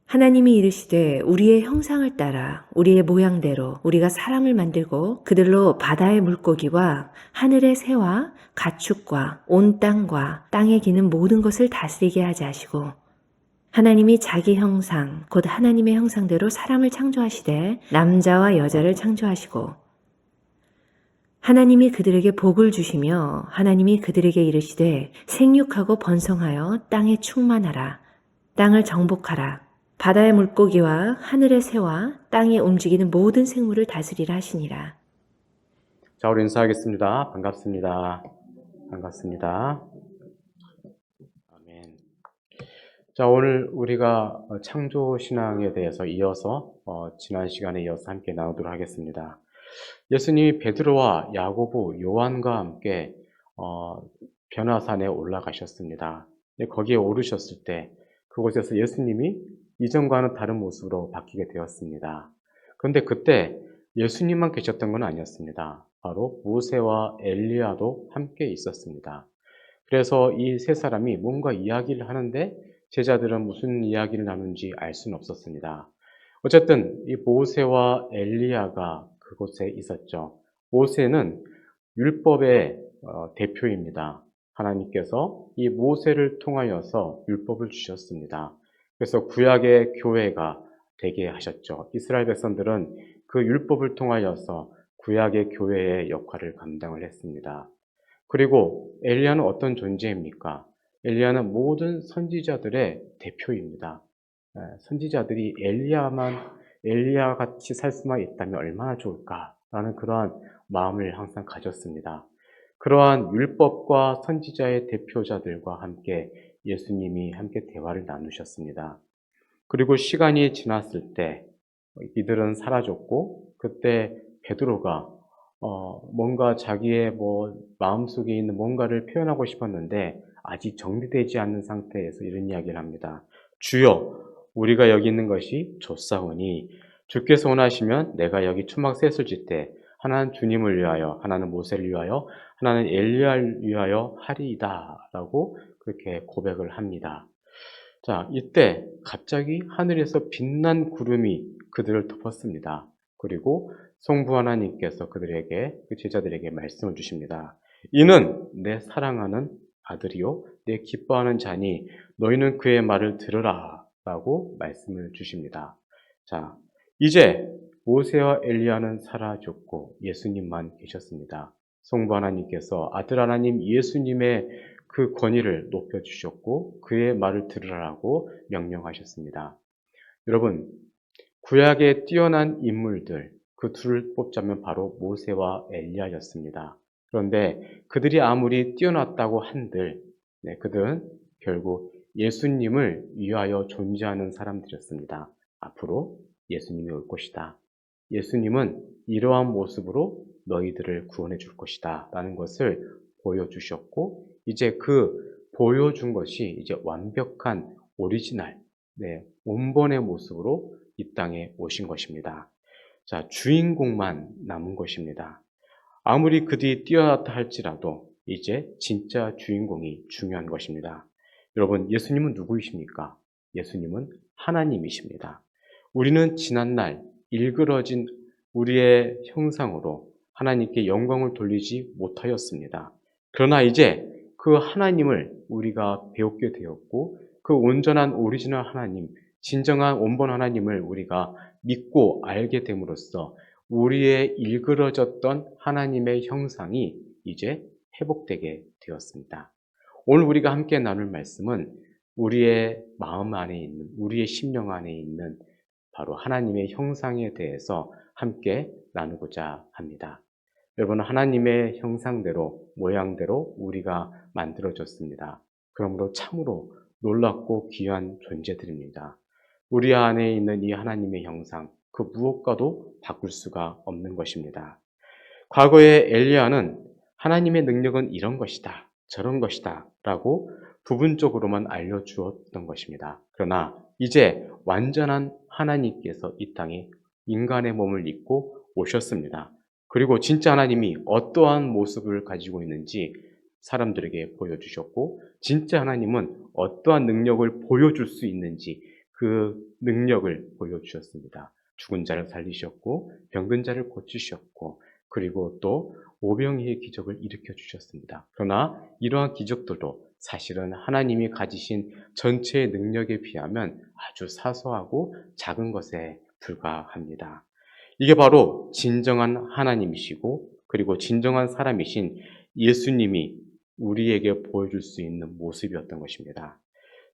하나님이 이르시되 우리의 형상을 따라 우리의 모양대로 우리가 사람을 만들고 그들로 바다의 물고기와 하늘의 새와 가축과 온 땅과 땅에 기는 모든 것을 다스리게 하지 하시고 하나님이 자기 형상 곧 하나님의 형상대로 사람을 창조하시되 남자와 여자를 창조하시고 하나님이 그들에게 복을 주시며 하나님이 그들에게 이르시되 생육하고 번성하여 땅에 충만하라 땅을 정복하라 바다의 물고기와 하늘의 새와 땅에 움직이는 모든 생물을 다스리라 하시니라. 자, 우리 인사하겠습니다. 반갑습니다. 반갑습니다. 아멘. 자, 오늘 우리가 창조 신앙에 대해서 이어서 지난 시간에 이어서 함께 나누도록 하겠습니다. 예수님이 베드로와 야고보, 요한과 함께 변화산에 올라가셨습니다. 거기에 오르셨을 때 그곳에서 예수님이 이전과는 다른 모습으로 바뀌게 되었습니다. 그런데 그때 예수님만 계셨던 건 아니었습니다. 바로 모세와 엘리야도 함께 있었습니다. 그래서 이 세 사람이 뭔가 이야기를 하는데 제자들은 무슨 이야기를 나누는지 알 수는 없었습니다. 어쨌든 이 모세와 엘리야가 그곳에 있었죠. 모세는 율법의 대표입니다. 하나님께서 이 모세를 통하여서 율법을 주셨습니다. 그래서 구약의 교회가 되게 하셨죠. 이스라엘 백성들은 그 율법을 통하여서 구약의 교회의 역할을 감당을 했습니다. 그리고 엘리야는 어떤 존재입니까? 엘리야는 모든 선지자들의 대표입니다. 선지자들이 엘리야 같이 살 수만 있다면 얼마나 좋을까라는 그러한 마음을 항상 가졌습니다. 그러한 율법과 선지자의 대표자들과 함께 예수님이 함께 대화를 나누셨습니다. 그리고 시간이 지났을 때 이들은 사라졌고 그때 베드로가 뭔가 자기의 마음속에 있는 뭔가를 표현하고 싶었는데 아직 정리되지 않는 상태에서 이런 이야기를 합니다. 주여, 우리가 여기 있는 것이 좋사오니 주께서 원하시면 내가 여기 초막 셋을 짓되 하나는 주님을 위하여, 하나는 모세를 위하여, 하나는 엘리야를 위하여 하리이다 라고 그렇게 고백을 합니다. 자, 이때 갑자기 하늘에서 빛난 구름이 그들을 덮었습니다. 그리고 성부 하나님께서 그들에게, 그 제자들에게 말씀을 주십니다. 이는 내 사랑하는 아들이요 내 기뻐하는 자니 너희는 그의 말을 들으라 라고 말씀을 주십니다. 자, 이제 모세와 엘리야는 사라졌고 예수님만 계셨습니다. 성부 하나님께서 아들 하나님 예수님의 그 권위를 높여주셨고 그의 말을 들으라고 명령하셨습니다. 여러분, 구약의 뛰어난 인물들, 그 둘을 뽑자면 바로 모세와 엘리야였습니다. 그런데 그들이 아무리 뛰어났다고 한들 그들은 결국 예수님을 위하여 존재하는 사람들이었습니다. 앞으로 예수님이 올 것이다. 예수님은 이러한 모습으로 너희들을 구원해 줄 것이다 라는 것을 보여주셨고 이제 그 보여준 것이 이제 완벽한 오리지널, 원본의 모습으로 이 땅에 오신 것입니다. 자, 주인공만 남은 것입니다. 아무리 그들이 뛰어났다 할지라도 이제 진짜 주인공이 중요한 것입니다. 여러분, 예수님은 누구이십니까? 예수님은 하나님이십니다. 우리는 지난날 일그러진 우리의 형상으로 하나님께 영광을 돌리지 못하였습니다. 그러나 이제 그 하나님을 우리가 배우게 되었고 그 온전한 오리지널 하나님, 진정한 원본 하나님을 우리가 믿고 알게 됨으로써 우리의 일그러졌던 하나님의 형상이 이제 회복되게 되었습니다. 오늘 우리가 함께 나눌 말씀은 우리의 마음 안에 있는, 우리의 심령 안에 있는 바로 하나님의 형상에 대해서 함께 나누고자 합니다. 여러분, 하나님의 형상대로, 모양대로 우리가 만들어졌습니다. 그러므로 참으로 놀랍고 귀한 존재들입니다. 우리 안에 있는 이 하나님의 형상, 그 무엇과도 바꿀 수가 없는 것입니다. 과거에 엘리야는 하나님의 능력은 이런 것이다, 저런 것이다 라고 부분적으로만 알려주었던 것입니다. 그러나 이제 완전한 하나님께서 이 땅에 인간의 몸을 입고 오셨습니다. 그리고 진짜 하나님이 어떠한 모습을 가지고 있는지 사람들에게 보여주셨고 진짜 하나님은 어떠한 능력을 보여줄 수 있는지 그 능력을 보여주셨습니다. 죽은 자를 살리셨고 병든 자를 고치셨고 그리고 또 오병이의 기적을 일으켜 주셨습니다. 그러나 이러한 기적들도 사실은 하나님이 가지신 전체의 능력에 비하면 아주 사소하고 작은 것에 불과합니다. 이게 바로 진정한 하나님이시고 그리고 진정한 사람이신 예수님이 우리에게 보여줄 수 있는 모습이었던 것입니다.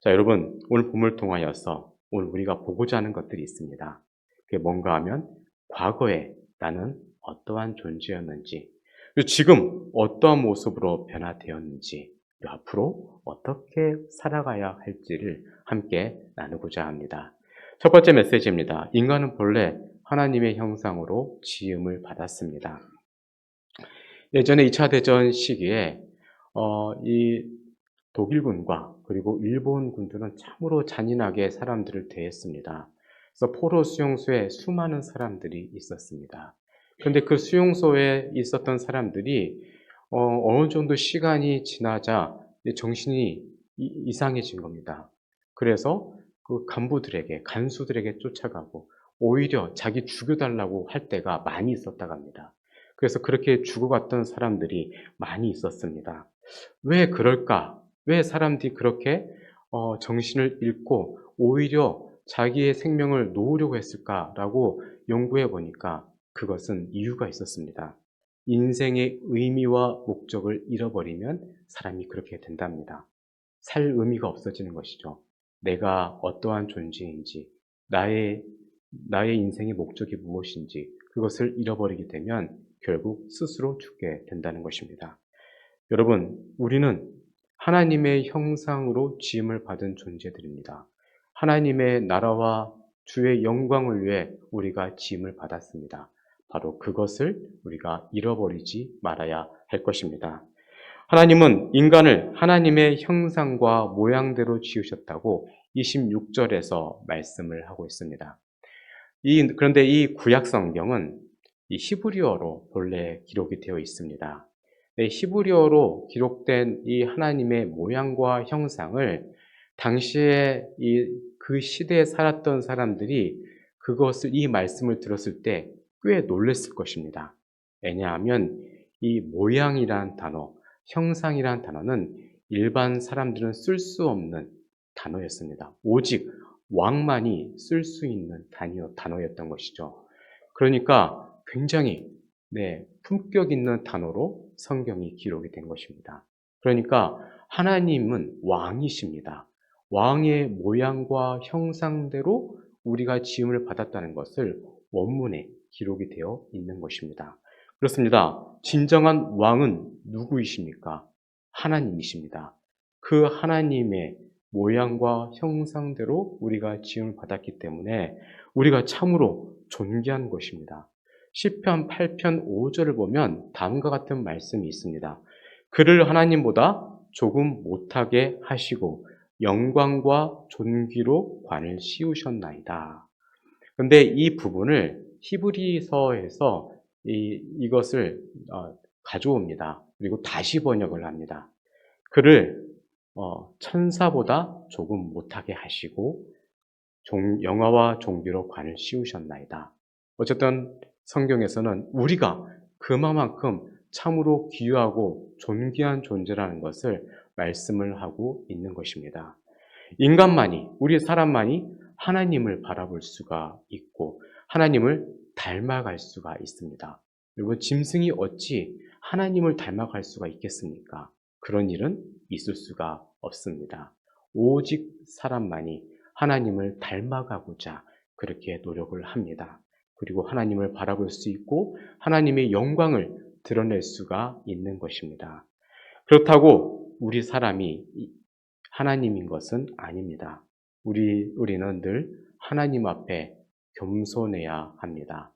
자, 여러분, 오늘 본문을 통하여서 오늘 우리가 보고자 하는 것들이 있습니다. 그게 뭔가 하면 과거에 나는 어떠한 존재였는지, 그리고 지금 어떠한 모습으로 변화되었는지, 그리고 앞으로 어떻게 살아가야 할지를 함께 나누고자 합니다. 첫 번째 메시지입니다. 인간은 본래 하나님의 형상으로 지음을 받았습니다. 예전에 2차 대전 시기에 이 독일군과 그리고 일본군들은 참으로 잔인하게 사람들을 대했습니다. 그래서 포로 수용소에 수많은 사람들이 있었습니다. 그런데 그 수용소에 있었던 사람들이 어느 정도 시간이 지나자 정신이 이상해진 겁니다. 그래서 그 간부들에게, 간수들에게 쫓아가고 오히려 자기 죽여달라고 할 때가 많이 있었다고 합니다. 그래서 그렇게 죽어갔던 사람들이 많이 있었습니다. 왜 그럴까? 왜 사람들이 그렇게 정신을 잃고 오히려 자기의 생명을 놓으려고 했을까라고 연구해 보니까 그것은 이유가 있었습니다. 인생의 의미와 목적을 잃어버리면 사람이 그렇게 된답니다. 살 의미가 없어지는 것이죠. 내가 어떠한 존재인지, 나의 인생의 목적이 무엇인지, 그것을 잃어버리게 되면 결국 스스로 죽게 된다는 것입니다. 여러분, 우리는 하나님의 형상으로 지음을 받은 존재들입니다. 하나님의 나라와 주의 영광을 위해 우리가 지음을 받았습니다. 바로 그것을 우리가 잃어버리지 말아야 할 것입니다. 하나님은 인간을 하나님의 형상과 모양대로 지으셨다고 26절에서 말씀을 하고 있습니다. 그런데 이 구약 성경은 이 히브리어로 본래 기록이 되어 있습니다. 히브리어로 기록된 이 하나님의 모양과 형상을 당시에 그 시대에 살았던 사람들이 이 말씀을 들었을 때 꽤 놀랐을 것입니다. 왜냐하면 이 모양이란 단어, 형상이란 단어는 일반 사람들은 쓸 수 없는 단어였습니다. 오직 왕만이 쓸 수 있는 단어였던 것이죠. 그러니까 굉장히 품격 있는 단어로 성경이 기록이 된 것입니다. 그러니까 하나님은 왕이십니다. 왕의 모양과 형상대로 우리가 지음을 받았다는 것을 원문에 기록이 되어 있는 것입니다. 그렇습니다. 진정한 왕은 누구이십니까? 하나님이십니다. 그 하나님의 모양과 형상대로 우리가 지음을 받았기 때문에 우리가 참으로 존귀한 것입니다. 시편 8편 5절을 보면 다음과 같은 말씀이 있습니다. 그를 하나님보다 조금 못하게 하시고 영광과 존귀로 관을 씌우셨나이다. 그런데 이 부분을 히브리서에서 이것을 가져옵니다. 그리고 다시 번역을 합니다. 그를 천사보다 조금 못하게 하시고 영화와 종기로 관을 씌우셨나이다. 어쨌든 성경에서는 우리가 그만큼 참으로 귀하고 존귀한 존재라는 것을 말씀을 하고 있는 것입니다. 인간만이, 우리 사람만이 하나님을 바라볼 수가 있고 하나님을 닮아갈 수가 있습니다. 여러분, 짐승이 어찌 하나님을 닮아갈 수가 있겠습니까? 그런 일은 있을 수가 없습니다. 오직 사람만이 하나님을 닮아가고자 그렇게 노력을 합니다. 그리고 하나님을 바라볼 수 있고 하나님의 영광을 드러낼 수가 있는 것입니다. 그렇다고 우리 사람이 하나님인 것은 아닙니다. 우리는 늘 하나님 앞에 겸손해야 합니다.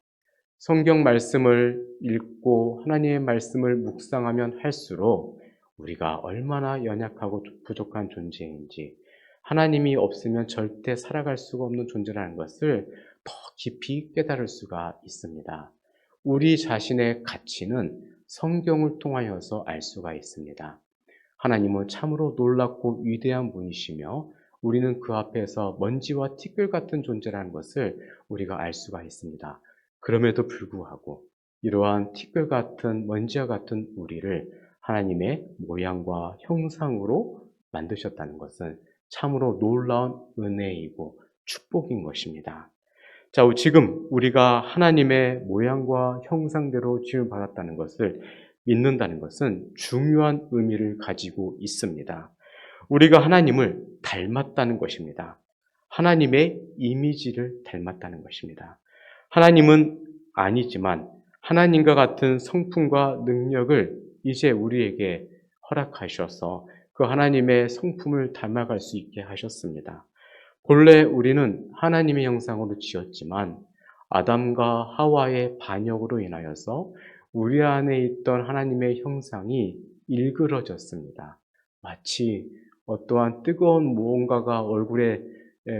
성경 말씀을 읽고 하나님의 말씀을 묵상하면 할수록 우리가 얼마나 연약하고 부족한 존재인지, 하나님이 없으면 절대 살아갈 수가 없는 존재라는 것을 더 깊이 깨달을 수가 있습니다. 우리 자신의 가치는 성경을 통하여서 알 수가 있습니다. 하나님은 참으로 놀랍고 위대한 분이시며 우리는 그 앞에서 먼지와 티끌 같은 존재라는 것을 우리가 알 수가 있습니다. 그럼에도 불구하고 이러한 티끌 같은 먼지와 같은 우리를 하나님의 모양과 형상으로 만드셨다는 것은 참으로 놀라운 은혜이고 축복인 것입니다. 자, 지금 우리가 하나님의 모양과 형상대로 지음받았다는 것을 믿는다는 것은 중요한 의미를 가지고 있습니다. 우리가 하나님을 닮았다는 것입니다. 하나님의 이미지를 닮았다는 것입니다. 하나님은 아니지만 하나님과 같은 성품과 능력을 이제 우리에게 허락하셔서 그 하나님의 성품을 닮아갈 수 있게 하셨습니다. 본래 우리는 하나님의 형상으로 지었지만 아담과 하와의 반역으로 인하여서 우리 안에 있던 하나님의 형상이 일그러졌습니다. 마치 어떠한 뜨거운 무언가가 얼굴에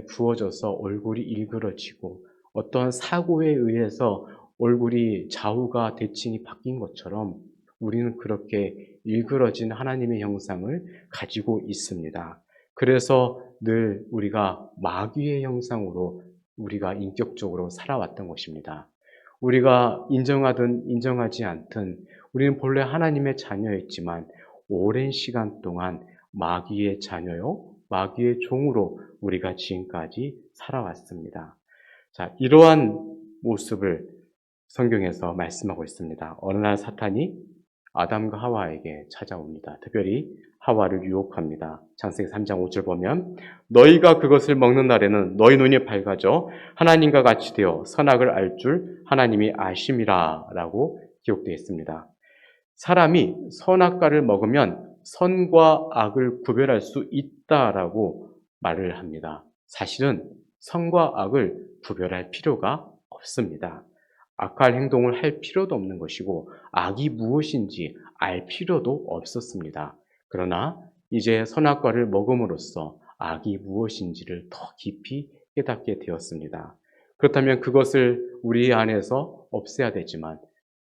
부어져서 얼굴이 일그러지고 어떠한 사고에 의해서 얼굴이 좌우가 대칭이 바뀐 것처럼 우리는 그렇게 일그러진 하나님의 형상을 가지고 있습니다. 그래서 늘 우리가 마귀의 형상으로 우리가 인격적으로 살아왔던 것입니다. 우리가 인정하든 인정하지 않든 우리는 본래 하나님의 자녀였지만 오랜 시간 동안 마귀의 자녀요, 마귀의 종으로 우리가 지금까지 살아왔습니다. 자, 이러한 모습을 성경에서 말씀하고 있습니다. 어느 날 사탄이 아담과 하와에게 찾아옵니다. 특별히 하와를 유혹합니다. 창세기 3장 5절 보면 너희가 그것을 먹는 날에는 너희 눈이 밝아져 하나님과 같이 되어 선악을 알 줄 하나님이 아심이라 라고 기록되어 있습니다. 사람이 선악과를 먹으면 선과 악을 구별할 수 있다라고 말을 합니다. 사실은 선과 악을 구별할 필요가 없습니다. 악할 행동을 할 필요도 없는 것이고 악이 무엇인지 알 필요도 없었습니다. 그러나 이제 선악과를 먹음으로써 악이 무엇인지를 더 깊이 깨닫게 되었습니다. 그렇다면 그것을 우리 안에서 없애야 되지만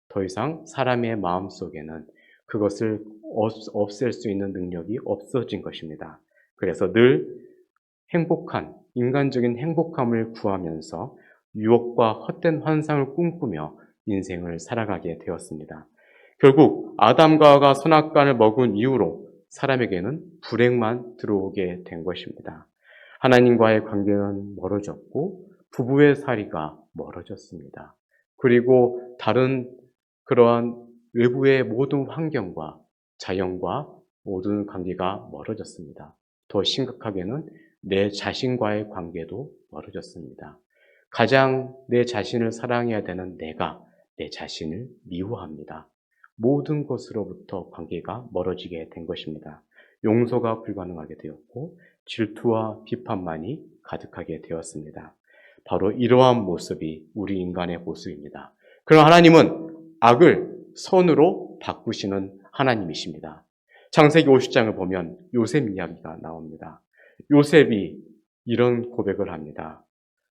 더 이상 사람의 마음속에는 그것을 없앨 수 있는 능력이 없어진 것입니다. 그래서 늘 행복한, 인간적인 행복함을 구하면서 유혹과 헛된 환상을 꿈꾸며 인생을 살아가게 되었습니다. 결국 아담과 하와가 선악과를 먹은 이후로 사람에게는 불행만 들어오게 된 것입니다. 하나님과의 관계는 멀어졌고 부부의 사이가 멀어졌습니다. 그리고 다른 그러한 외부의 모든 환경과 자연과 모든 관계가 멀어졌습니다. 더 심각하게는 내 자신과의 관계도 멀어졌습니다. 가장 내 자신을 사랑해야 되는 내가 내 자신을 미워합니다. 모든 것으로부터 관계가 멀어지게 된 것입니다. 용서가 불가능하게 되었고 질투와 비판만이 가득하게 되었습니다. 바로 이러한 모습이 우리 인간의 모습입니다. 그러나 하나님은 악을 선으로 바꾸시는 하나님이십니다. 창세기 50장을 보면 요셉 이야기가 나옵니다. 요셉이 이런 고백을 합니다.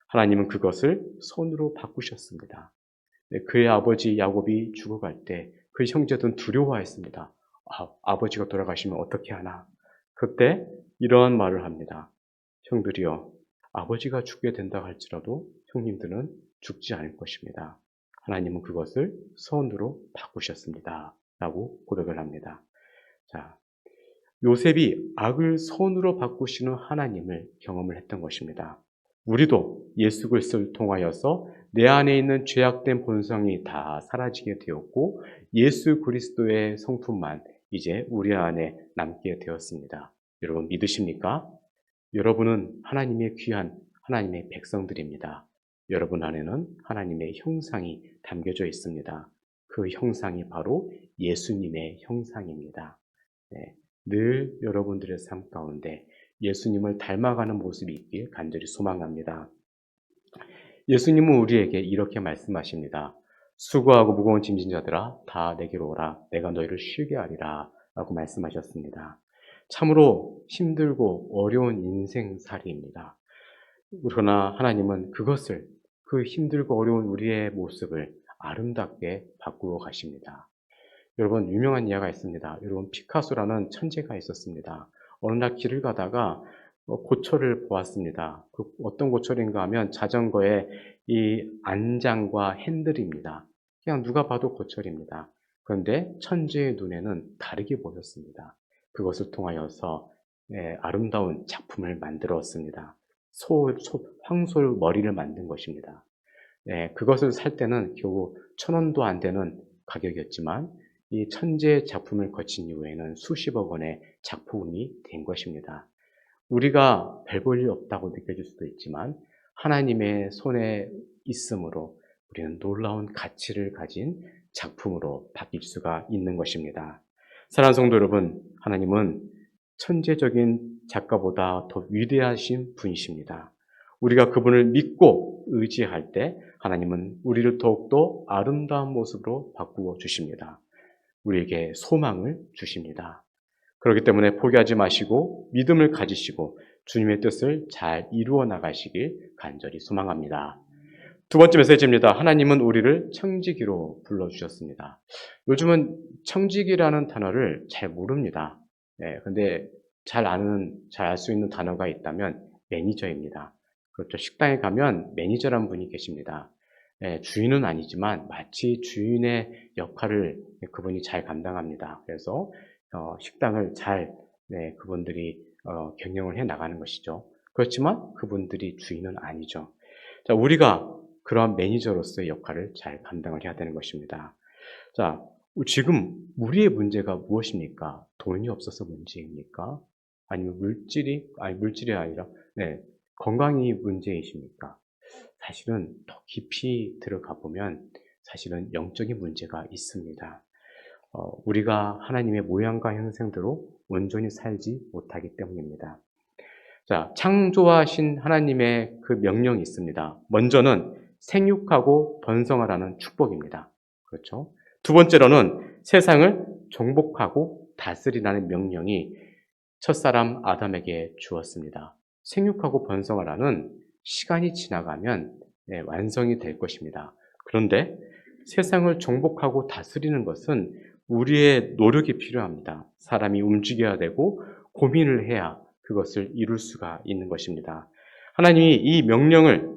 하나님은 그것을 선으로 바꾸셨습니다. 그의 아버지 야곱이 죽어갈 때 그 형제들은 두려워했습니다. 아버지가 돌아가시면 어떻게 하나? 그때 이러한 말을 합니다. 형들이여, 아버지가 죽게 된다 할지라도 형님들은 죽지 않을 것입니다. 하나님은 그것을 선으로 바꾸셨습니다. 라고 고백을 합니다. 자, 요셉이 악을 선으로 바꾸시는 하나님을 경험을 했던 것입니다. 우리도 예수 그리스도를 통하여서 내 안에 있는 죄악된 본성이 다 사라지게 되었고 예수 그리스도의 성품만 이제 우리 안에 남게 되었습니다. 여러분 믿으십니까? 여러분은 하나님의 귀한 하나님의 백성들입니다. 여러분 안에는 하나님의 형상이 담겨져 있습니다. 그 형상이 바로 예수님의 형상입니다. 네, 늘 여러분들의 삶 가운데 예수님을 닮아가는 모습이 있길 간절히 소망합니다. 예수님은 우리에게 이렇게 말씀하십니다. 수고하고 무거운 짐진 자들아 다 내게로 오라. 내가 너희를 쉬게 하리라. 라고 말씀하셨습니다. 참으로 힘들고 어려운 인생살이입니다. 그러나 하나님은 그것을 그 힘들고 어려운 우리의 모습을 아름답게 바꾸어 가십니다. 여러분 유명한 이야기가 있습니다. 여러분 피카소라는 천재가 있었습니다. 어느 날 길을 가다가 고초를 보았습니다. 그 어떤 고초인가 하면 자전거의 이 안장과 핸들입니다. 그냥 누가 봐도 고철입니다. 그런데 천재의 눈에는 다르게 보였습니다. 그것을 통하여서 아름다운 작품을 만들었습니다. 황솔 머리를 만든 것입니다. 그것을 살 때는 겨우 1,000원도 안 되는 가격이었지만 이 천재의 작품을 거친 이후에는 수십억 원의 작품이 된 것입니다. 우리가 별 볼 일 없다고 느껴질 수도 있지만 하나님의 손에 있음으로 우리는 놀라운 가치를 가진 작품으로 바뀔 수가 있는 것입니다. 사랑하는 성도 여러분, 하나님은 천재적인 작가보다 더 위대하신 분이십니다. 우리가 그분을 믿고 의지할 때 하나님은 우리를 더욱더 아름다운 모습으로 바꾸어 주십니다. 우리에게 소망을 주십니다. 그렇기 때문에 포기하지 마시고 믿음을 가지시고 주님의 뜻을 잘 이루어 나가시길 간절히 소망합니다. 두 번째 메시지입니다. 하나님은 우리를 청지기로 불러주셨습니다. 요즘은 청지기라는 단어를 잘 모릅니다. 근데 잘 알 수 있는 단어가 있다면 매니저입니다. 그렇죠. 식당에 가면 매니저라는 분이 계십니다. 주인은 아니지만 마치 주인의 역할을 그분이 잘 감당합니다. 그래서 식당을 잘 그분들이 경영을 해 나가는 것이죠. 그렇지만 그분들이 주인은 아니죠. 자, 우리가 그러한 매니저로서의 역할을 잘 감당을 해야 되는 것입니다. 자, 지금 우리의 문제가 무엇입니까? 돈이 없어서 문제입니까? 아니면 물질이 아니라 건강이 문제이십니까? 사실은 더 깊이 들어가 보면 사실은 영적인 문제가 있습니다. 우리가 하나님의 모양과 형상대로 온전히 살지 못하기 때문입니다. 자, 창조하신 하나님의 그 명령이 있습니다. 먼저는 생육하고 번성하라는 축복입니다. 그렇죠? 두 번째로는 세상을 정복하고 다스리라는 명령이 첫사람 아담에게 주었습니다. 생육하고 번성하라는 시간이 지나가면 완성이 될 것입니다. 그런데 세상을 정복하고 다스리는 것은 우리의 노력이 필요합니다. 사람이 움직여야 되고 고민을 해야 그것을 이룰 수가 있는 것입니다. 하나님이 이 명령을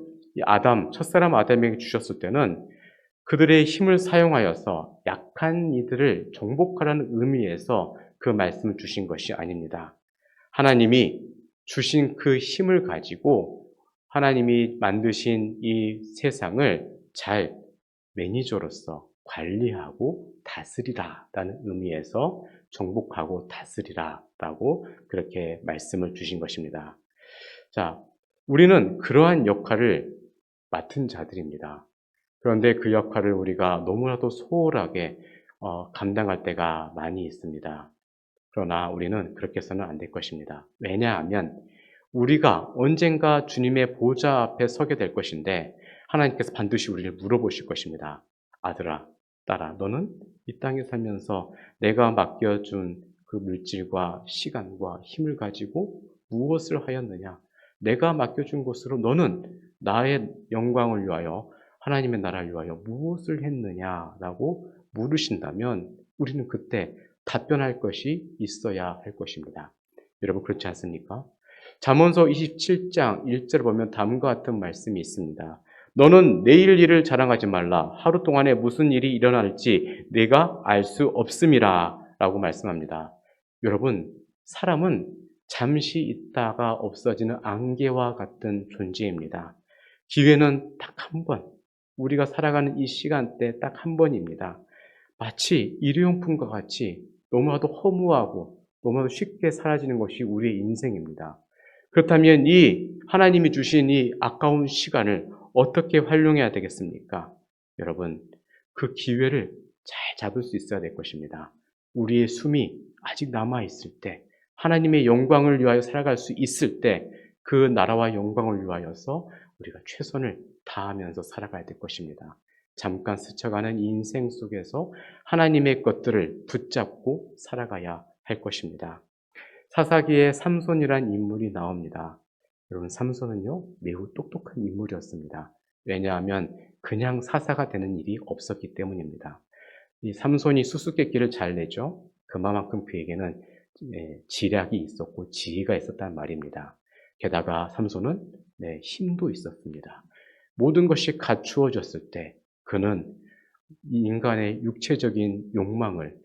첫사람 아담에게 주셨을 때는 그들의 힘을 사용하여서 약한 이들을 정복하라는 의미에서 그 말씀을 주신 것이 아닙니다. 하나님이 주신 그 힘을 가지고 하나님이 만드신 이 세상을 잘 매니저로서 관리하고 다스리라라는 의미에서 정복하고 다스리라라고 그렇게 말씀을 주신 것입니다. 자, 우리는 그러한 역할을 맡은 자들입니다. 그런데 그 역할을 우리가 너무나도 소홀하게 감당할 때가 많이 있습니다. 그러나 우리는 그렇게 해서는 안 될 것입니다. 왜냐하면 우리가 언젠가 주님의 보좌 앞에 서게 될 것인데 하나님께서 반드시 우리를 물어보실 것입니다. 아들아, 딸아, 너는 이 땅에 살면서 내가 맡겨준 그 물질과 시간과 힘을 가지고 무엇을 하였느냐? 내가 맡겨준 것으로 너는 나의 영광을 위하여 하나님의 나라를 위하여 무엇을 했느냐라고 물으신다면 우리는 그때 답변할 것이 있어야 할 것입니다. 여러분 그렇지 않습니까? 잠언서 27장 1절을 보면 다음과 같은 말씀이 있습니다. 너는 내일 일을 자랑하지 말라. 하루 동안에 무슨 일이 일어날지 내가 알 수 없음이라 라고 말씀합니다. 여러분, 사람은 잠시 있다가 없어지는 안개와 같은 존재입니다. 기회는 딱 한 번, 우리가 살아가는 이 시간대 딱 한 번입니다. 마치 일회용품과 같이 너무나도 허무하고 너무나도 쉽게 사라지는 것이 우리의 인생입니다. 그렇다면 이 하나님이 주신 이 아까운 시간을 어떻게 활용해야 되겠습니까? 여러분, 그 기회를 잘 잡을 수 있어야 될 것입니다. 우리의 숨이 아직 남아있을 때, 하나님의 영광을 위하여 살아갈 수 있을 때, 그 나라와 영광을 위하여서 우리가 최선을 다하면서 살아가야 될 것입니다. 잠깐 스쳐가는 인생 속에서 하나님의 것들을 붙잡고 살아가야 할 것입니다. 사사기에 삼손이란 인물이 나옵니다. 여러분, 삼손은요, 매우 똑똑한 인물이었습니다. 왜냐하면 그냥 사사가 되는 일이 없었기 때문입니다. 이 삼손이 수수께끼를 잘 내죠. 그만큼 그에게는 지략이 있었고 지혜가 있었단 말입니다. 게다가 삼손은 힘도 있었습니다. 모든 것이 갖추어졌을 때 그는 이 인간의 육체적인 욕망을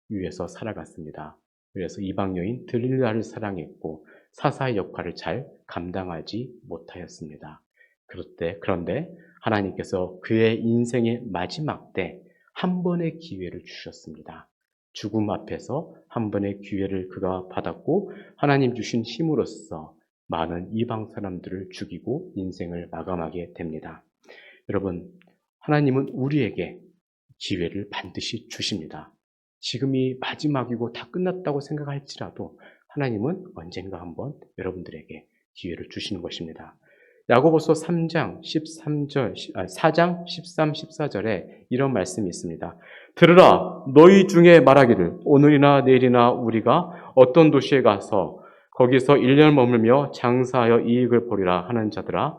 위해서 살아갔습니다. 그래서 이방 여인 들릴라를 사랑했고 사사의 역할을 잘 감당하지 못하였습니다. 그런데 하나님께서 그의 인생의 마지막 때 한 번의 기회를 주셨습니다. 죽음 앞에서 한 번의 기회를 그가 받았고 하나님 주신 힘으로써 많은 이방 사람들을 죽이고 인생을 마감하게 됩니다. 여러분, 하나님은 우리에게 기회를 반드시 주십니다. 지금이 마지막이고 다 끝났다고 생각할지라도 하나님은 언젠가 한번 여러분들에게 기회를 주시는 것입니다. 야고보서 4장 13, 14절에 이런 말씀이 있습니다. 들으라, 너희 중에 말하기를 오늘이나 내일이나 우리가 어떤 도시에 가서 거기서 1년 머물며 장사하여 이익을 보리라 하는 자들아,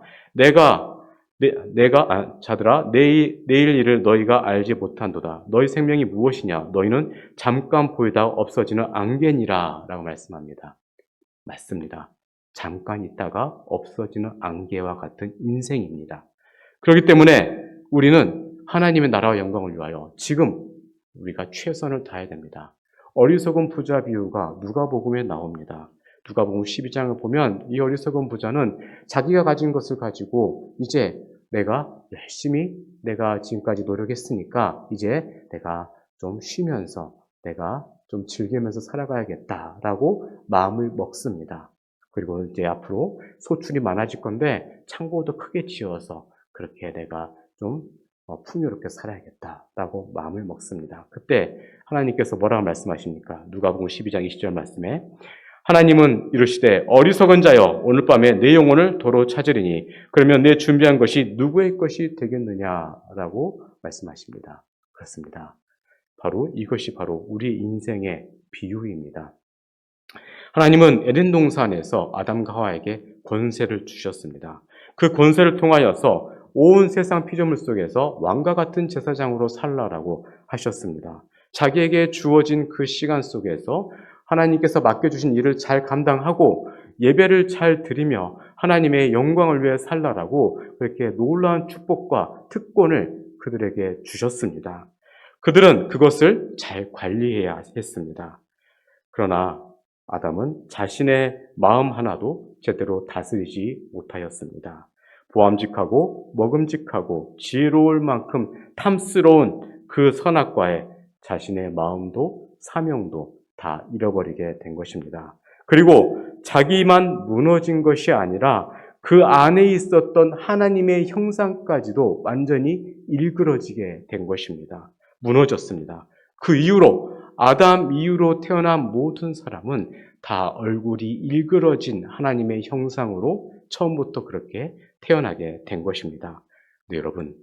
자들아, 내일 일을 너희가 알지 못한도다. 너희 생명이 무엇이냐? 너희는 잠깐 보이다 없어지는 안개니라 라고 말씀합니다. 맞습니다. 잠깐 있다가 없어지는 안개와 같은 인생입니다. 그렇기 때문에 우리는 하나님의 나라와 영광을 위하여 지금 우리가 최선을 다해야 됩니다. 어리석은 부자 비유가 누가복음에 나옵니다. 누가복음 12장을 보면 이 어리석은 부자는 자기가 가진 것을 가지고 이제 내가 열심히 내가 지금까지 노력했으니까 이제 내가 좀 쉬면서 내가 좀 즐기면서 살아가야겠다라고 마음을 먹습니다. 그리고 이제 앞으로 소출이 많아질 건데 창고도 크게 지어서 그렇게 내가 좀 풍요롭게 살아야겠다라고 마음을 먹습니다. 그때 하나님께서 뭐라고 말씀하십니까? 누가복음 12장 20절 말씀에 하나님은 이르시되 어리석은 자여 오늘 밤에 내 영혼을 도로 찾으리니 그러면 내 준비한 것이 누구의 것이 되겠느냐라고 말씀하십니다. 그렇습니다. 이것이 바로 우리 인생의 비유입니다. 하나님은 에덴 동산에서 아담과 하와에게 권세를 주셨습니다. 그 권세를 통하여서 온 세상 피조물 속에서 왕과 같은 제사장으로 살라라고 하셨습니다. 자기에게 주어진 그 시간 속에서 하나님께서 맡겨주신 일을 잘 감당하고 예배를 잘 드리며 하나님의 영광을 위해 살라라고 그렇게 놀라운 축복과 특권을 그들에게 주셨습니다. 그들은 그것을 잘 관리해야 했습니다. 그러나 아담은 자신의 마음 하나도 제대로 다스리지 못하였습니다. 보암직하고 먹음직하고 지혜로울 만큼 탐스러운 그 선악과에 자신의 마음도 사명도 다 잃어버리게 된 것입니다. 그리고 자기만 무너진 것이 아니라 그 안에 있었던 하나님의 형상까지도 완전히 일그러지게 된 것입니다. 무너졌습니다. 그 이후로 아담 이후로 태어난 모든 사람은 다 얼굴이 일그러진 하나님의 형상으로 처음부터 그렇게 태어나게 된 것입니다. 근데 여러분,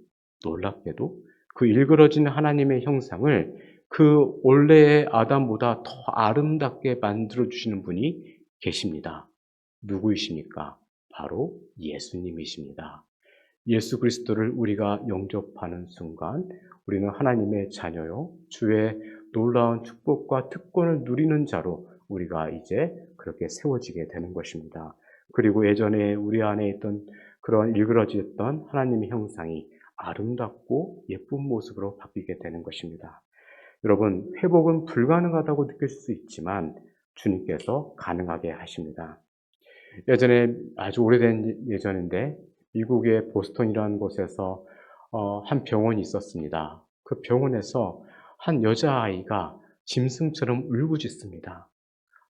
놀랍게도 그 일그러진 하나님의 형상을 그 원래의 아담보다 더 아름답게 만들어주시는 분이 계십니다. 누구이십니까? 바로 예수님이십니다. 예수 그리스도를 우리가 영접하는 순간 우리는 하나님의 자녀요, 주의 놀라운 축복과 특권을 누리는 자로 우리가 이제 그렇게 세워지게 되는 것입니다. 그리고 예전에 우리 안에 있던 그런 일그러졌던 하나님의 형상이 아름답고 예쁜 모습으로 바뀌게 되는 것입니다. 여러분, 회복은 불가능하다고 느끼실 수 있지만 주님께서 가능하게 하십니다. 예전에 아주 오래된 예전인데 미국의 보스턴이라는 곳에서 한 병원이 있었습니다. 그 병원에서 한 여자아이가 짐승처럼 울부짖습니다.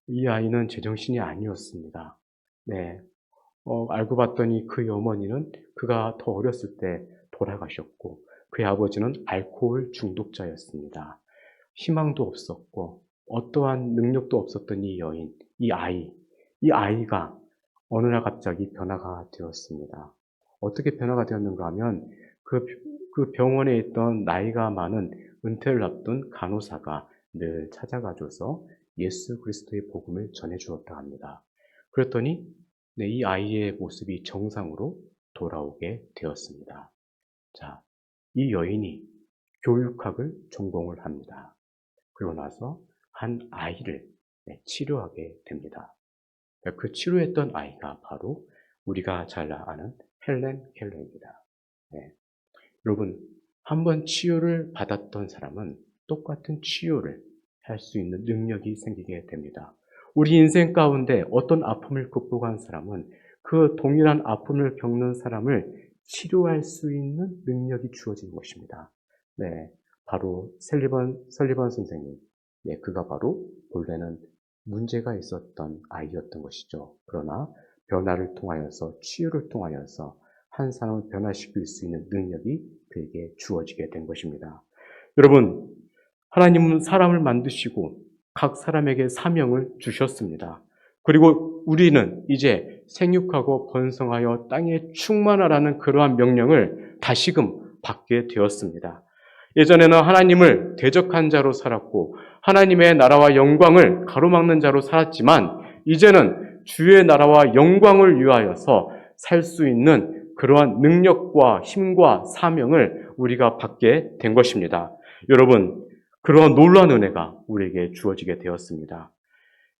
이 아이는 제정신이 아니었습니다. 네. 알고 봤더니 그의 어머니는 그가 더 어렸을 때 돌아가셨고 그의 아버지는 알코올 중독자였습니다. 희망도 없었고 어떠한 능력도 없었던 이 여인, 이 아이가 어느 날 갑자기 변화가 되었습니다. 어떻게 변화가 되었는가 하면 그 병원에 있던 나이가 많은 은퇴를 앞둔 간호사가 늘 찾아가줘서 예수 그리스도의 복음을 전해주었다 합니다. 그랬더니 이 아이의 모습이 정상으로 돌아오게 되었습니다. 자, 이 여인이 교육학을 전공을 합니다. 그리고 나서 한 아이를 치료하게 됩니다. 그 치료했던 아이가 바로 우리가 잘 아는 헬렌 켈러입니다. 네. 여러분, 한번 치유를 받았던 사람은 똑같은 치유를 할 수 있는 능력이 생기게 됩니다. 우리 인생 가운데 어떤 아픔을 극복한 사람은 그 동일한 아픔을 겪는 사람을 치료할 수 있는 능력이 주어진 것입니다. 네, 바로 설리번 선생님. 네, 그가 바로 본래는 문제가 있었던 아이였던 것이죠. 그러나 변화를 통하여서, 치유를 통하여서 한 사람을 변화시킬 수 있는 능력이 그에게 주어지게 된 것입니다. 여러분, 하나님은 사람을 만드시고 각 사람에게 사명을 주셨습니다. 그리고 우리는 이제 생육하고 번성하여 땅에 충만하라는 그러한 명령을 다시금 받게 되었습니다. 예전에는 하나님을 대적한 자로 살았고 하나님의 나라와 영광을 가로막는 자로 살았지만 이제는 주의 나라와 영광을 위하여서 살 수 있는 그러한 능력과 힘과 사명을 우리가 받게 된 것입니다. 여러분, 그러한 놀라운 은혜가 우리에게 주어지게 되었습니다.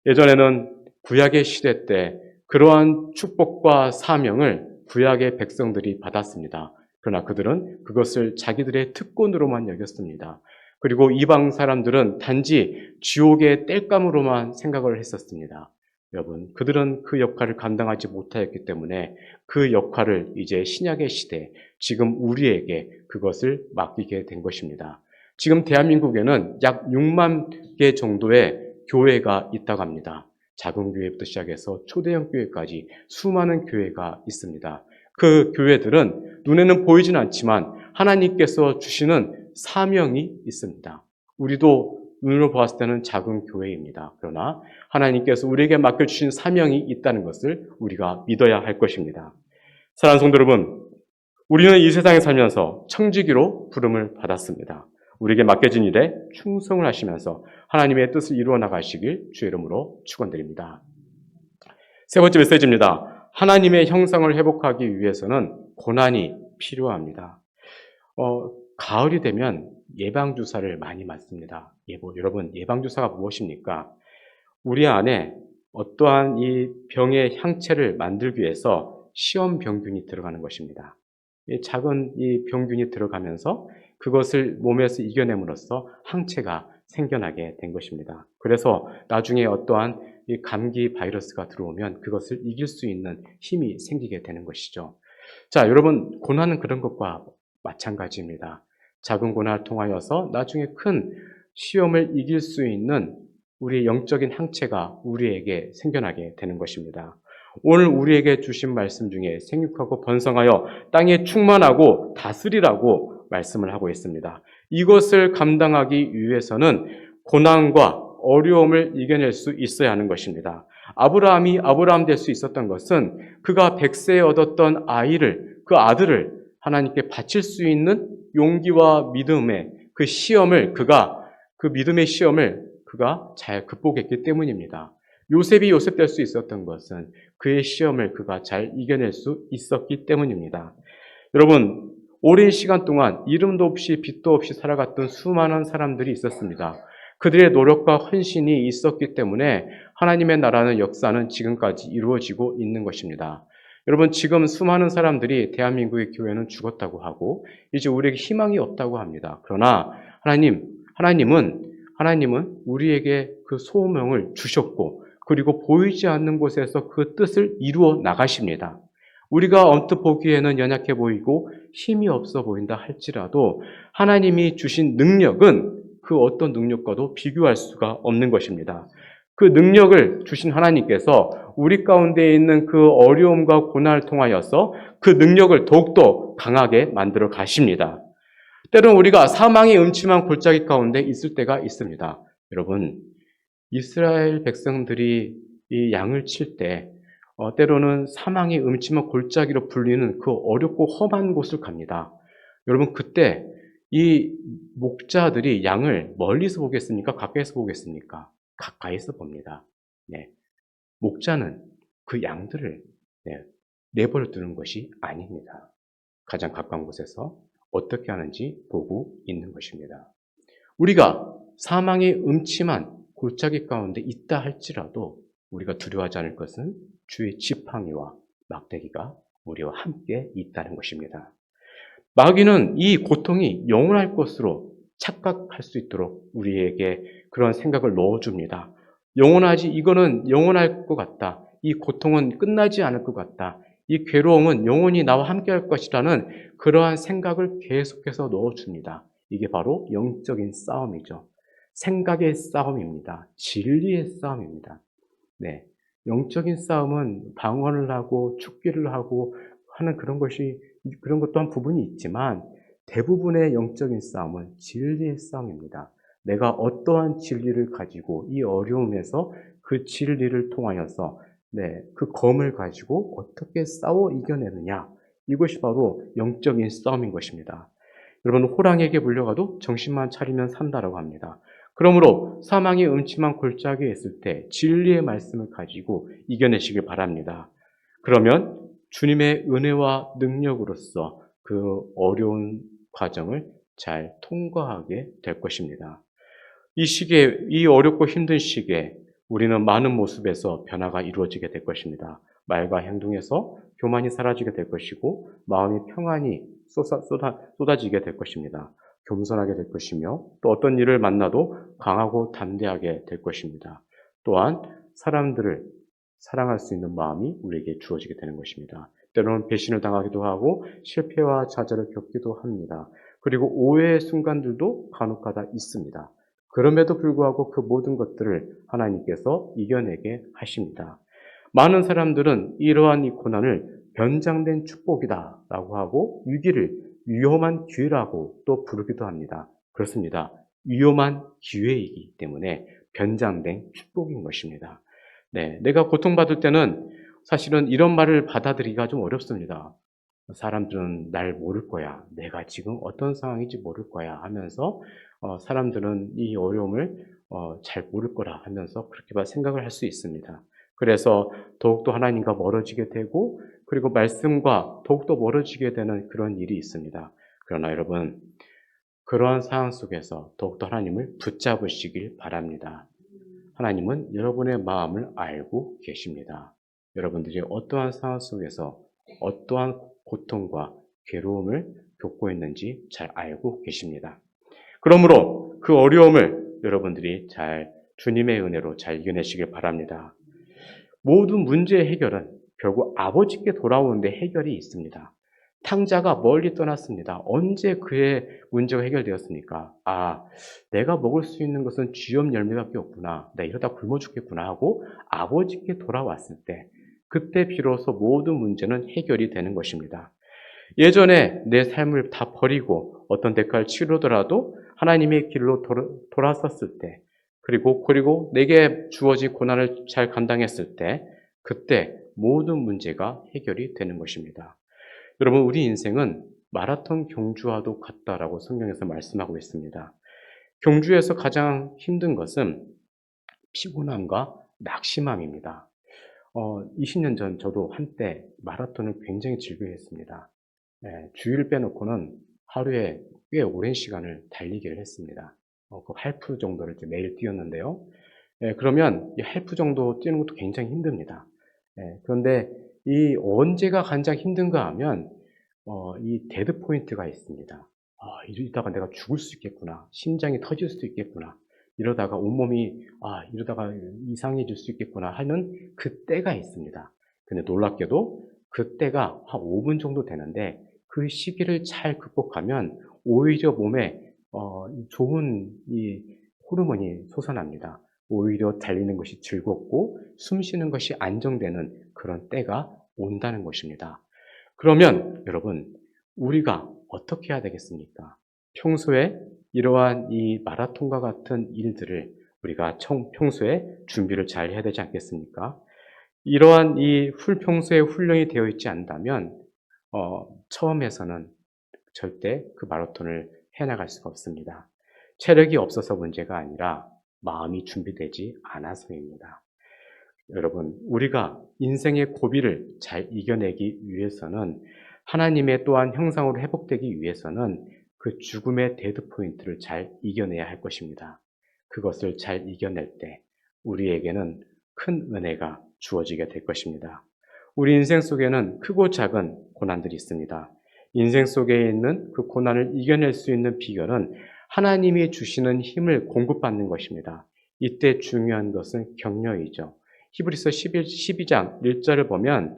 예전에는 구약의 시대 때 그러한 축복과 사명을 구약의 백성들이 받았습니다. 그러나 그들은 그것을 자기들의 특권으로만 여겼습니다. 그리고 이방 사람들은 단지 지옥의 땔감으로만 생각을 했었습니다. 여러분, 그들은 그 역할을 감당하지 못하였기 때문에 그 역할을 이제 신약의 시대, 지금 우리에게 그것을 맡기게 된 것입니다. 지금 대한민국에는 약 6만 개 정도의 교회가 있다고 합니다. 작은 교회부터 시작해서 초대형 교회까지 수많은 교회가 있습니다. 그 교회들은 눈에는 보이진 않지만 하나님께서 주시는 사명이 있습니다. 우리도 눈으로 보았을 때는 작은 교회입니다. 그러나 하나님께서 우리에게 맡겨주신 사명이 있다는 것을 우리가 믿어야 할 것입니다. 사랑하는 성도 여러분, 우리는 이 세상에 살면서 청지기로 부름을 받았습니다. 우리에게 맡겨진 일에 충성을 하시면서 하나님의 뜻을 이루어 나가시길 주의 이름으로 축원드립니다. 세 번째 메시지입니다. 하나님의 형상을 회복하기 위해서는 고난이 필요합니다. 가을이 되면 예방주사를 많이 맞습니다. 여러분, 예방주사가 무엇입니까? 우리 안에 어떠한 이 병의 향체를 만들기 위해서 시험병균이 들어가는 것입니다. 작은 이 병균이 들어가면서 그것을 몸에서 이겨냄으로써 항체가 생겨나게 된 것입니다. 그래서 나중에 어떠한 이 감기 바이러스가 들어오면 그것을 이길 수 있는 힘이 생기게 되는 것이죠. 자, 여러분, 고난은 그런 것과 마찬가지입니다. 작은 고난을 통하여서 나중에 큰 시험을 이길 수 있는 우리의 영적인 항체가 우리에게 생겨나게 되는 것입니다. 오늘 우리에게 주신 말씀 중에 생육하고 번성하여 땅에 충만하고 다스리라고 말씀을 하고 있습니다. 이것을 감당하기 위해서는 고난과 어려움을 이겨낼 수 있어야 하는 것입니다. 아브라함이 아브라함 될 수 있었던 것은 그가 100세에 얻었던 아이를, 그 아들을 하나님께 바칠 수 있는 용기와 믿음의 그 시험을 그 믿음의 시험을 그가 잘 극복했기 때문입니다. 요셉이 요셉 될 수 있었던 것은 그의 시험을 그가 잘 이겨낼 수 있었기 때문입니다. 여러분, 오랜 시간 동안 이름도 없이 빛도 없이 살아갔던 수많은 사람들이 있었습니다. 그들의 노력과 헌신이 있었기 때문에 하나님의 나라는 역사는 지금까지 이루어지고 있는 것입니다. 여러분, 지금 수많은 사람들이 대한민국의 교회는 죽었다고 하고 이제 우리에게 희망이 없다고 합니다. 그러나 하나님은 우리에게 그 소명을 주셨고 그리고 보이지 않는 곳에서 그 뜻을 이루어 나가십니다. 우리가 언뜻 보기에는 연약해 보이고 힘이 없어 보인다 할지라도 하나님이 주신 능력은 그 어떤 능력과도 비교할 수가 없는 것입니다. 그 능력을 주신 하나님께서 우리 가운데 있는 그 어려움과 고난을 통하여서 그 능력을 더욱더 강하게 만들어 가십니다. 때로는 우리가 사망의 음침한 골짜기 가운데 있을 때가 있습니다. 여러분, 이스라엘 백성들이 이 양을 칠 때 때로는 사망의 음침한 골짜기로 불리는 그 어렵고 험한 곳을 갑니다. 여러분, 그때 이 목자들이 양을 멀리서 보겠습니까? 가까이서 보겠습니까? 가까이서 봅니다. 네. 목자는 그 양들을 내버려 두는 것이 아닙니다. 가장 가까운 곳에서 어떻게 하는지 보고 있는 것입니다. 우리가 사망의 음침한 골짜기 가운데 있다 할지라도 우리가 두려워하지 않을 것은 주의 지팡이와 막대기가 우리와 함께 있다는 것입니다. 마귀는 이 고통이 영원할 것으로 착각할 수 있도록 우리에게 그런 생각을 넣어줍니다. 이거는 영원할 것 같다. 이 고통은 끝나지 않을 것 같다. 이 괴로움은 영원히 나와 함께 할 것이라는 그러한 생각을 계속해서 넣어줍니다. 이게 바로 영적인 싸움이죠. 생각의 싸움입니다. 진리의 싸움입니다. 네. 영적인 싸움은 방언을 하고 축기를 하고 하는 그런 것도 한 부분이 있지만 대부분의 영적인 싸움은 진리의 싸움입니다. 내가 어떠한 진리를 가지고 이 어려움에서 그 진리를 통하여서 그 검을 가지고 어떻게 싸워 이겨내느냐. 이것이 바로 영적인 싸움인 것입니다. 여러분, 호랑이에게 물려가도 정신만 차리면 산다라고 합니다. 그러므로 사망의 음침한 골짜기에 있을 때 진리의 말씀을 가지고 이겨내시길 바랍니다. 그러면 주님의 은혜와 능력으로서 그 어려운 과정을 잘 통과하게 될 것입니다. 이 어렵고 힘든 시기에 우리는 많은 모습에서 변화가 이루어지게 될 것입니다. 말과 행동에서 교만이 사라지게 될 것이고 마음이 평안이 쏟아지게 될 것입니다. 겸손하게 될 것이며 또 어떤 일을 만나도 강하고 담대하게 될 것입니다. 또한 사람들을 사랑할 수 있는 마음이 우리에게 주어지게 되는 것입니다. 때로는 배신을 당하기도 하고 실패와 좌절을 겪기도 합니다. 그리고 오해의 순간들도 간혹가다 있습니다. 그럼에도 불구하고 그 모든 것들을 하나님께서 이겨내게 하십니다. 많은 사람들은 이러한 이 고난을 변장된 축복이다라고 하고 위기를 위험한 기회라고 또 부르기도 합니다. 그렇습니다. 위험한 기회이기 때문에 변장된 축복인 것입니다. 내가 고통받을 때는 사실은 이런 말을 받아들이기가 좀 어렵습니다. 사람들은 날 모를 거야. 내가 지금 어떤 상황인지 모를 거야 하면서 사람들은 이 어려움을 잘 모를 거라 하면서 그렇게 생각을 할 수 있습니다. 그래서 더욱더 하나님과 멀어지게 되고 그리고 말씀과 더욱더 멀어지게 되는 그런 일이 있습니다. 그러나 여러분, 그러한 상황 속에서 더욱더 하나님을 붙잡으시길 바랍니다. 하나님은 여러분의 마음을 알고 계십니다. 여러분들이 어떠한 상황 속에서 어떠한 고통과 괴로움을 겪고 있는지 잘 알고 계십니다. 그러므로 그 어려움을 여러분들이 잘 주님의 은혜로 잘 이겨내시길 바랍니다. 모든 문제의 해결은 결국 아버지께 돌아오는데 해결이 있습니다. 탕자가 멀리 떠났습니다. 언제 그의 문제가 해결되었습니까? 내가 먹을 수 있는 것은 쥐염 열매밖에 없구나. 나 이러다 굶어 죽겠구나 하고 아버지께 돌아왔을 때 그때 비로소 모든 문제는 해결이 되는 것입니다. 예전에 내 삶을 다 버리고 어떤 대가를 치르더라도 하나님의 길로 돌아섰을 때 그리고 내게 주어진 고난을 잘 감당했을 때 그때 모든 문제가 해결이 되는 것입니다. 여러분, 우리 인생은 마라톤 경주와도 같다라고 성경에서 말씀하고 있습니다. 경주에서 가장 힘든 것은 피곤함과 낙심함입니다. 20년 전 저도 한때 마라톤을 굉장히 즐겨했습니다. 주일 빼놓고는 하루에 꽤 오랜 시간을 달리기를 했습니다. 그 할프 정도를 이제 매일 뛰었는데요. 그러면 이 할프 정도 뛰는 것도 굉장히 힘듭니다. 그런데 이 언제가 가장 힘든가 하면 이 데드 포인트가 있습니다. 이러다가 내가 죽을 수 있겠구나. 심장이 터질 수도 있겠구나. 이러다가 온몸이 이러다가 이상해질 수 있겠구나 하는 그때가 있습니다. 근데 놀랍게도 그때가 한 5분 정도 되는데 그 시기를 잘 극복하면 오히려 몸에 좋은 이 호르몬이 솟아납니다. 오히려 달리는 것이 즐겁고 숨 쉬는 것이 안정되는 그런 때가 온다는 것입니다. 그러면 여러분, 우리가 어떻게 해야 되겠습니까? 평소에 이러한 이 마라톤과 같은 일들을 우리가 평소에 준비를 잘 해야 되지 않겠습니까? 이러한 평소에 훈련이 되어 있지 않다면 처음에서는 절대 그 마라톤을 해나갈 수가 없습니다. 체력이 없어서 문제가 아니라 마음이 준비되지 않아서입니다. 여러분, 우리가 인생의 고비를 잘 이겨내기 위해서는 하나님의 또한 형상으로 회복되기 위해서는 그 죽음의 데드 포인트를 잘 이겨내야 할 것입니다. 그것을 잘 이겨낼 때 우리에게는 큰 은혜가 주어지게 될 것입니다. 우리 인생 속에는 크고 작은 고난들이 있습니다. 인생 속에 있는 그 고난을 이겨낼 수 있는 비결은 하나님이 주시는 힘을 공급받는 것입니다. 이때 중요한 것은 격려이죠. 히브리서 12장 1절을 보면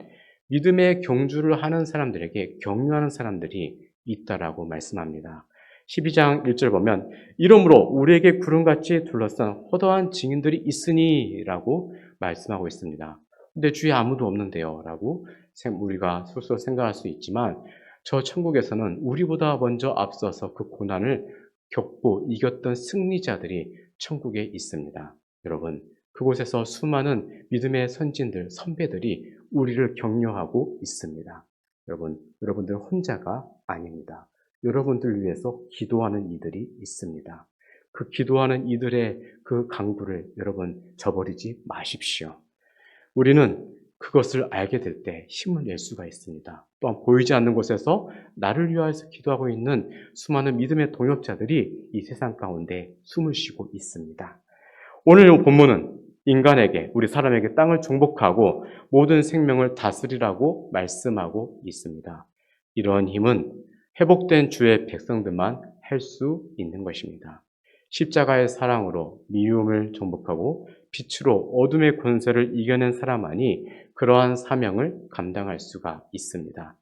믿음의 경주를 하는 사람들에게 격려하는 사람들이 있다라고 말씀합니다. 12장 1절 보면 이러므로 우리에게 구름같이 둘러싼 허다한 증인들이 있으니 라고 말씀하고 있습니다. 근데 주위에 아무도 없는데요 라고 우리가 스스로 생각할 수 있지만 저 천국에서는 우리보다 먼저 앞서서 그 고난을 겪고 이겼던 승리자들이 천국에 있습니다. 여러분, 그곳에서 수많은 믿음의 선진들, 선배들이 우리를 격려하고 있습니다. 여러분들 혼자가 아닙니다. 여러분들 위해서 기도하는 이들이 있습니다. 그 기도하는 이들의 그 강구를 여러분 저버리지 마십시오. 우리는 그것을 알게 될 때 힘을 낼 수가 있습니다. 또한 보이지 않는 곳에서 나를 위하여서 기도하고 있는 수많은 믿음의 동역자들이 이 세상 가운데 숨을 쉬고 있습니다. 오늘 본문은 인간에게, 우리 사람에게 땅을 정복하고 모든 생명을 다스리라고 말씀하고 있습니다. 이러한 힘은 회복된 주의 백성들만 할 수 있는 것입니다. 십자가의 사랑으로 미움을 정복하고 빛으로 어둠의 권세를 이겨낸 사람만이 그러한 사명을 감당할 수가 있습니다.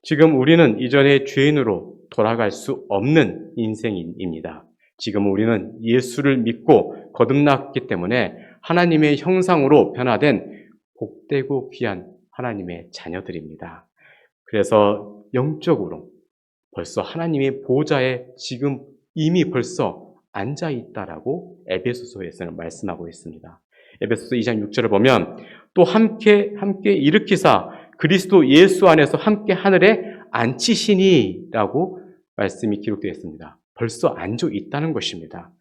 지금 우리는 이전의 죄인으로 돌아갈 수 없는 인생입니다. 지금 우리는 예수를 믿고 거듭났기 때문에 하나님의 형상으로 변화된 복되고 귀한 하나님의 자녀들입니다. 그래서 영적으로 벌써 하나님의 보좌에 지금 이미 벌써 앉아 있다라고 에베소서에서는 말씀하고 있습니다. 에베소서 2장 6절을 보면 또 함께 일으키사 그리스도 예수 안에서 함께 하늘에 앉히시니라고 말씀이 기록되어 있습니다. 벌써 앉아 있다는 것입니다.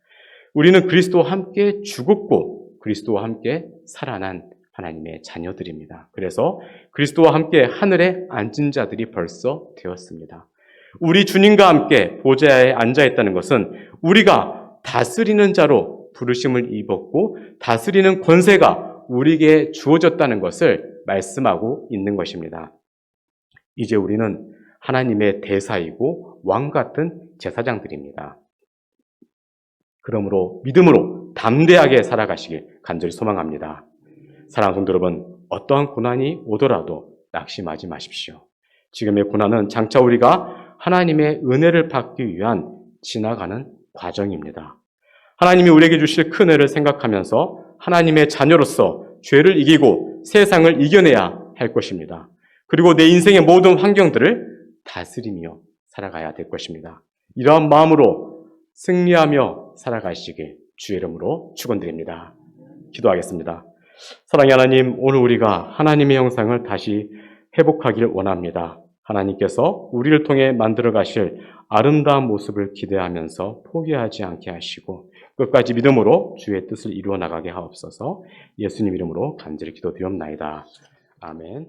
우리는 그리스도와 함께 죽었고 그리스도와 함께 살아난 하나님의 자녀들입니다. 그래서 그리스도와 함께 하늘에 앉은 자들이 벌써 되었습니다. 우리 주님과 함께 보좌에 앉아 있다는 것은 우리가 다스리는 자로 부르심을 입었고 다스리는 권세가 우리에게 주어졌다는 것을 말씀하고 있는 것입니다. 이제 우리는 하나님의 대사이고 왕 같은 제사장들입니다. 그러므로 믿음으로 담대하게 살아가시길 간절히 소망합니다. 사랑하는 성도 여러분, 어떠한 고난이 오더라도 낙심하지 마십시오. 지금의 고난은 장차 우리가 하나님의 은혜를 받기 위한 지나가는 과정입니다. 하나님이 우리에게 주실 큰 은혜를 생각하면서 하나님의 자녀로서 죄를 이기고 세상을 이겨내야 할 것입니다. 그리고 내 인생의 모든 환경들을 다스리며 살아가야 될 것입니다. 이러한 마음으로 승리하며 살아가시길 주의 이름으로 축원드립니다. 기도하겠습니다. 사랑의 하나님, 오늘 우리가 하나님의 형상을 다시 회복하길 원합니다. 하나님께서 우리를 통해 만들어 가실 아름다운 모습을 기대하면서 포기하지 않게 하시고 끝까지 믿음으로 주의 뜻을 이루어 나가게 하옵소서. 예수님 이름으로 간절히 기도드리옵나이다. 아멘.